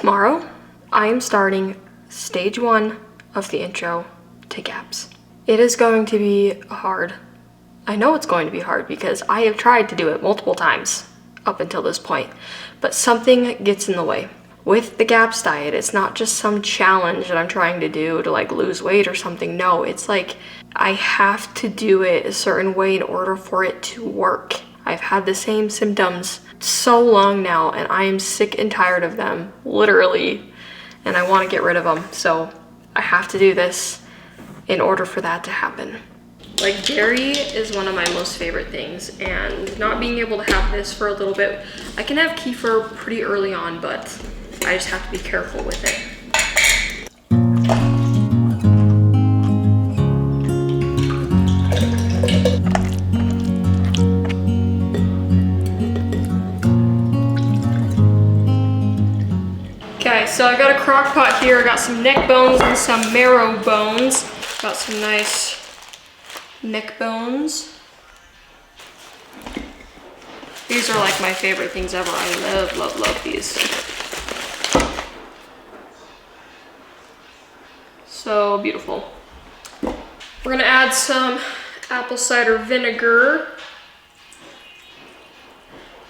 Tomorrow, I am starting stage 1 of the intro to GAPS. It is going to be hard. I know it's going to be hard because I have tried to do it multiple times up until this point, but something gets in the way. With the GAPS diet, it's not just some challenge that I'm trying to do to like lose weight or something. No, it's like I have to do it a certain way in order for it to work. I've had the same symptoms so long now and I am sick and tired of them, literally, and I want to get rid of them. So I have to do this in order for that to happen. Like, dairy is one of my most favorite things, and not being able to have this for a little bit, I can have kefir pretty early on, but I just have to be careful with it. Okay, so I got a crock pot here. I got some neck bones and some marrow bones. Got some nice neck bones. These are like my favorite things ever. I love these. So beautiful. We're gonna add some apple cider vinegar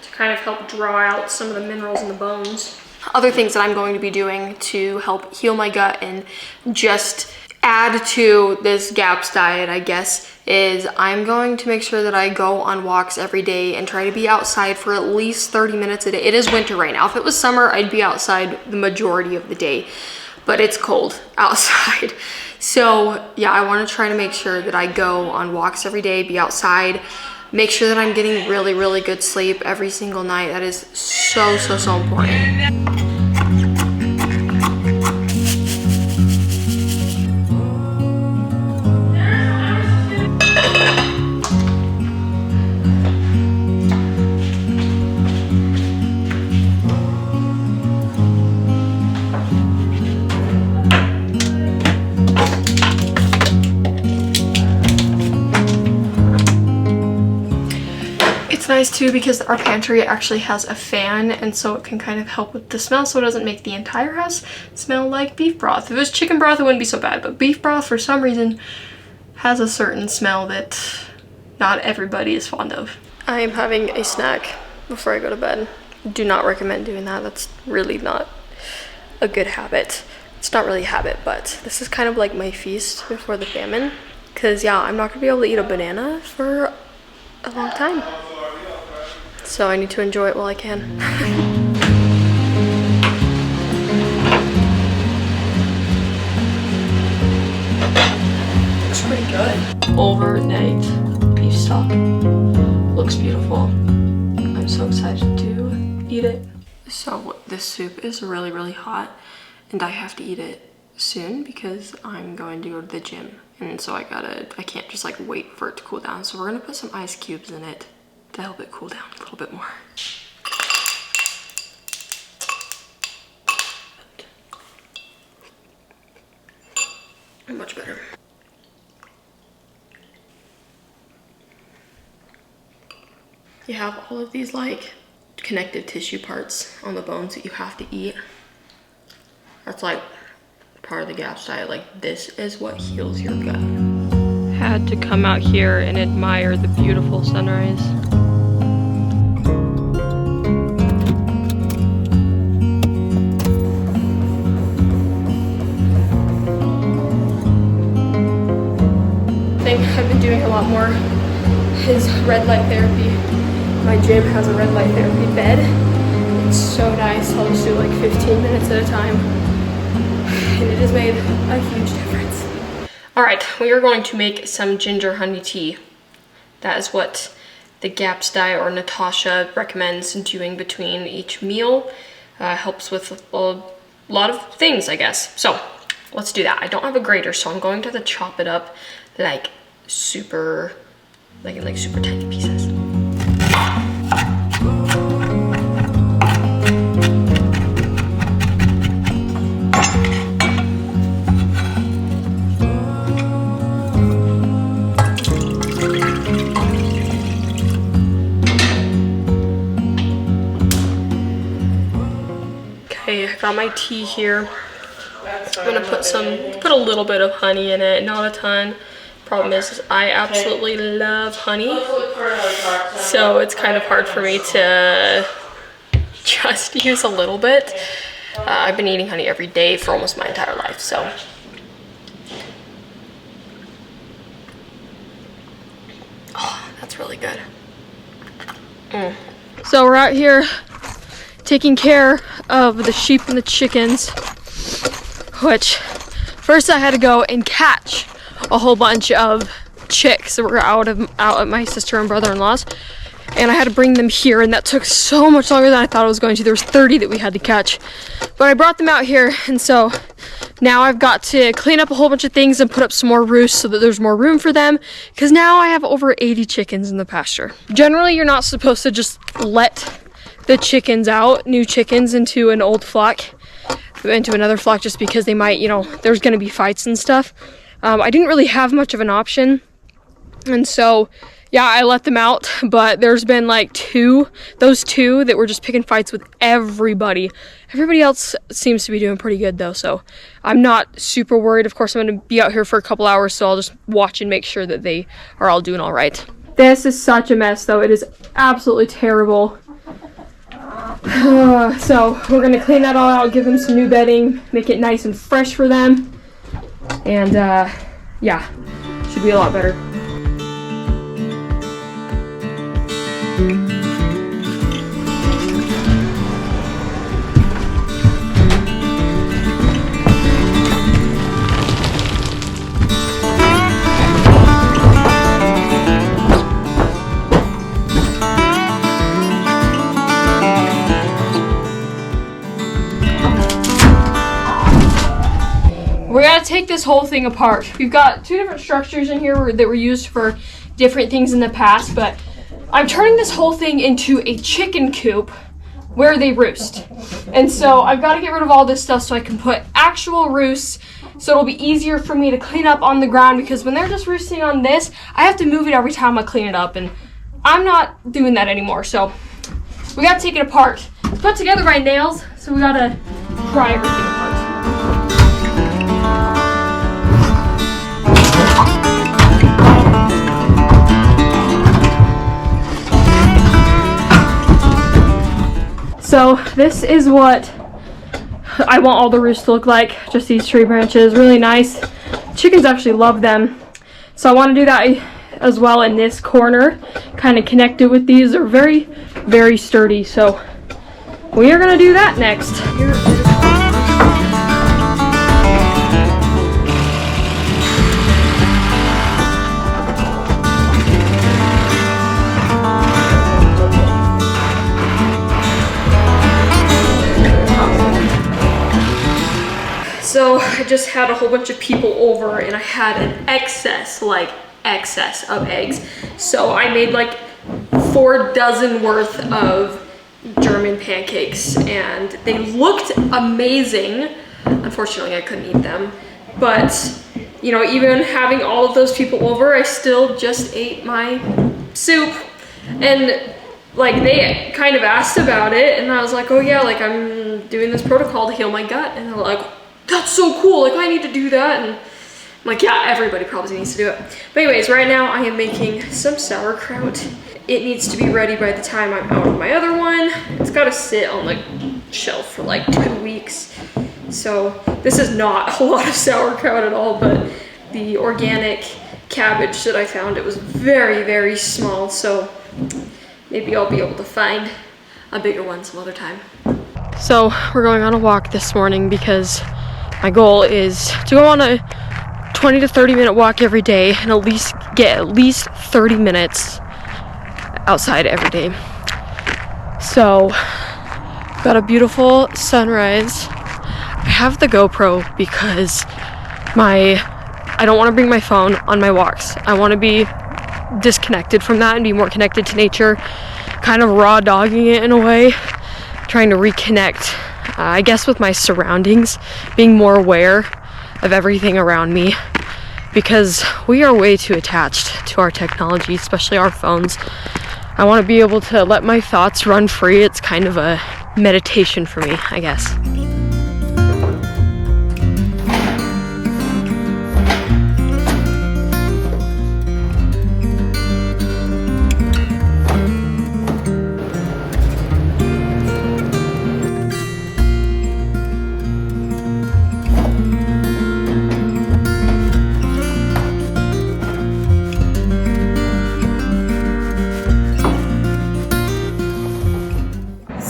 to kind of help draw out some of the minerals in the bones. Other things that I'm going to be doing to help heal my gut and just add to this GAPS diet, I guess, is I'm going to make sure that I go on walks every day and try to be outside for at least 30 minutes a day. It is winter right now. If it was summer, I'd be outside the majority of the day, but it's cold outside. So yeah, I want to try to make sure that I go on walks every day, be outside, make sure that I'm getting really good sleep every single night. That is so important. Nice too because our pantry actually has a fan, and so it can kind of help with the smell so it doesn't make the entire house smell like beef broth. If it was chicken broth, it wouldn't be so bad, but beef broth for some reason has a certain smell that not everybody is fond of. I am having a snack before I go to bed. Do not recommend doing that. That's really not a good habit. It's not really a habit, but this is kind of like my feast before the famine, because yeah, I'm not gonna be able to eat a banana for a long time. So I need to enjoy it while I can. Looks pretty good. Overnight beef stock. Looks beautiful. I'm so excited to eat it. So this soup is really hot and I have to eat it soon because I'm going to go to the gym. And so I can't just like wait for it to cool down. So we're gonna put some ice cubes in it to help it cool down a little bit more. Much better. You have all of these like connective tissue parts on the bones that you have to eat. That's like part of the GAPS diet. Like, this is what heals your gut. Had to come out here and admire the beautiful sunrise. I've been doing a lot more is red light therapy. My gym has a red light therapy bed. It's so nice. I'll just do like 15 minutes at a time. And it has made a huge difference. All right, we are going to make some ginger honey tea. That is what the GAPS diet, or Natasha, recommends doing between each meal. Helps with a lot of things, I guess. So let's do that. I don't have a grater, so I'm going to have to chop it up like super tiny pieces. got my tea here. I'm gonna put a little bit of honey in it, not a ton. Problem is I absolutely love honey, so it's kind of hard for me to just use a little bit. I've been eating honey every day for almost my entire life, so. Oh, that's really good. So we're out here taking care of the sheep and the chickens, which first I had to go and catch a whole bunch of chicks that were out at my sister and brother-in-law's, and I had to bring them here, and that took so much longer than I thought it was going to. There was 30 that we had to catch, but I brought them out here, and so now I've got to clean up a whole bunch of things and put up some more roosts so that there's more room for them, because now I have over 80 chickens in the pasture. Generally, you're not supposed to just let the chickens out, new chickens, into an old flock, into another flock, just because they might, you know, there's going to be fights and stuff. I didn't really have much of an option, and so yeah, I let them out, but there's been like those two that were just picking fights with everybody. Everybody else seems to be doing pretty good though, so I'm not super worried. Of course, I'm going to be out here for a couple hours, so I'll just watch and make sure that they are all doing all right. This is such a mess though. It is absolutely terrible. So we're going to clean that all out, give them some new bedding, make it nice and fresh for them, and yeah, should be a lot better. We're gonna take this whole thing apart. We've got two different structures in here that were used for different things in the past, but I'm turning this whole thing into a chicken coop where they roost. And so I've got to get rid of all this stuff so I can put actual roosts, so it'll be easier for me to clean up on the ground, because when they're just roosting on this, I have to move it every time I clean it up, and I'm not doing that anymore. So we got to take it apart. It's put together by nails, so we got to pry everything apart. So this is what I want all the roosts to look like, just these tree branches, really nice. Chickens actually love them. So I want to do that as well in this corner, kind of connect it with these. They're very, very sturdy. So we are going to do that next. So I just had a whole bunch of people over, and I had an excess of eggs. So I made like 4 dozen worth of German pancakes, and they looked amazing. Unfortunately, I couldn't eat them. But, you know, even having all of those people over, I still just ate my soup. And like, they kind of asked about it, and I was like, oh yeah, like I'm doing this protocol to heal my gut. And they're like, that's so cool, like I need to do that. And I'm like, yeah, everybody probably needs to do it. But anyways, right now I am making some sauerkraut. It needs to be ready by the time I'm out of my other one. It's gotta sit on the shelf for like 2 weeks. So this is not a lot of sauerkraut at all, but the organic cabbage that I found, it was very, very small. So maybe I'll be able to find a bigger one some other time. So we're going on a walk this morning because my goal is to go on a 20 to 30 minute walk every day and get at least 30 minutes outside every day. So, got a beautiful sunrise. I have the GoPro because I don't want to bring my phone on my walks. I want to be disconnected from that and be more connected to nature, kind of raw dogging it in a way, trying to reconnect, I guess, with my surroundings, being more aware of everything around me, because we are way too attached to our technology, especially our phones. I want to be able to let my thoughts run free. It's kind of a meditation for me, I guess.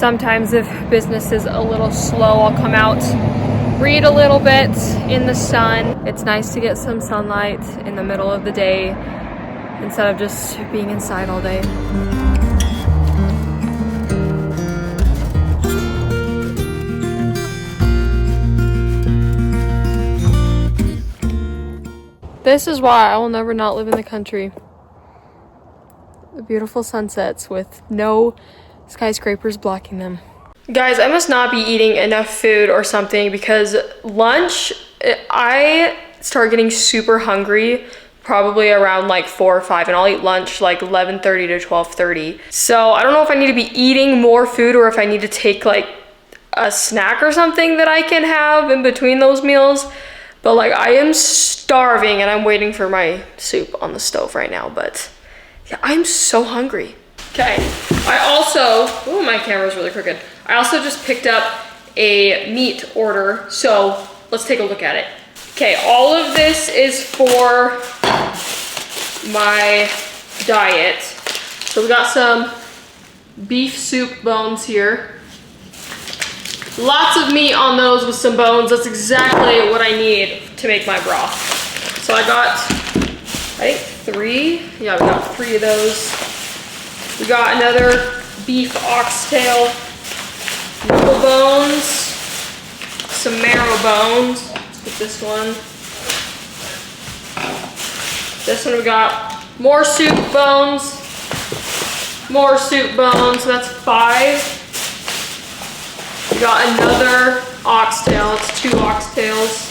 sometimes if business is a little slow, I'll come out, read a little bit in the sun. It's nice to get some sunlight in the middle of the day instead of just being inside all day. This is why I will never not live in the country. The beautiful sunsets with no skyscrapers blocking them. Guys, I must not be eating enough food or something because lunch, I start getting super hungry probably around like 4 or 5, and I'll eat lunch like 11:30 to 12:30. So I don't know if I need to be eating more food or if I need to take like a snack or something that I can have in between those meals. But like I am starving and I'm waiting for my soup on the stove right now, but yeah, I'm so hungry. Okay, I also, ooh, my camera's really crooked. I also just picked up a meat order, so let's take a look at it. Okay, all of this is for my diet. So we got some beef soup bones here. Lots of meat on those with some bones. That's exactly what I need to make my broth. So I got, I think 3. Yeah, we got 3 of those. We got another beef oxtail, knuckle bones, some marrow bones. Let's put this one. This one we got more soup bones, more soup bones. So that's 5. We got another oxtail. It's 2 oxtails.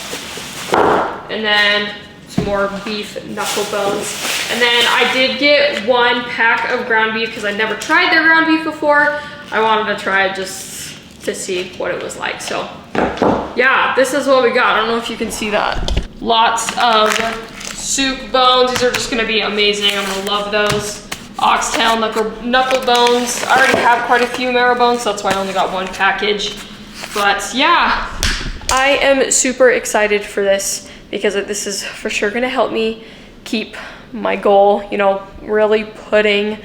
And then some more beef knuckle bones. And then I did get 1 pack of ground beef because I never tried their ground beef before. I wanted to try it just to see what it was like. So yeah, this is what we got. I don't know if you can see that. Lots of soup bones. These are just gonna be amazing. I'm gonna love those. Oxtail, knuckle bones. I already have quite a few marrow bones, so that's why I only got 1 package. But yeah, I am super excited for this because this is for sure gonna help me keep my goal, you know, really putting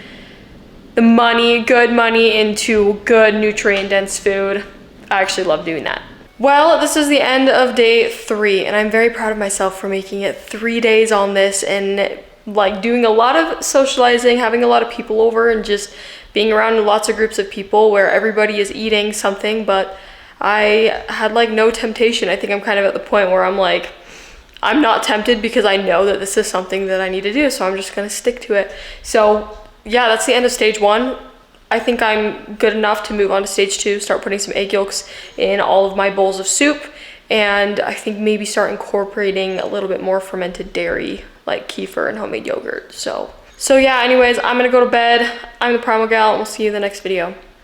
the money, good money into good nutrient dense food. I actually love doing that. Well, this is the end of day 3 and I'm very proud of myself for making it 3 days on this and like doing a lot of socializing, having a lot of people over and just being around lots of groups of people where everybody is eating something, but I had like no temptation. I think I'm kind of at the point where I'm like, I'm not tempted because I know that this is something that I need to do, so I'm just gonna stick to it. So yeah, that's the end of stage 1. I think I'm good enough to move on to stage 2, start putting some egg yolks in all of my bowls of soup, and I think maybe start incorporating a little bit more fermented dairy like kefir and homemade yogurt. So yeah, anyways, I'm gonna go to bed. I'm the Primal Gal and we'll see you in the next video.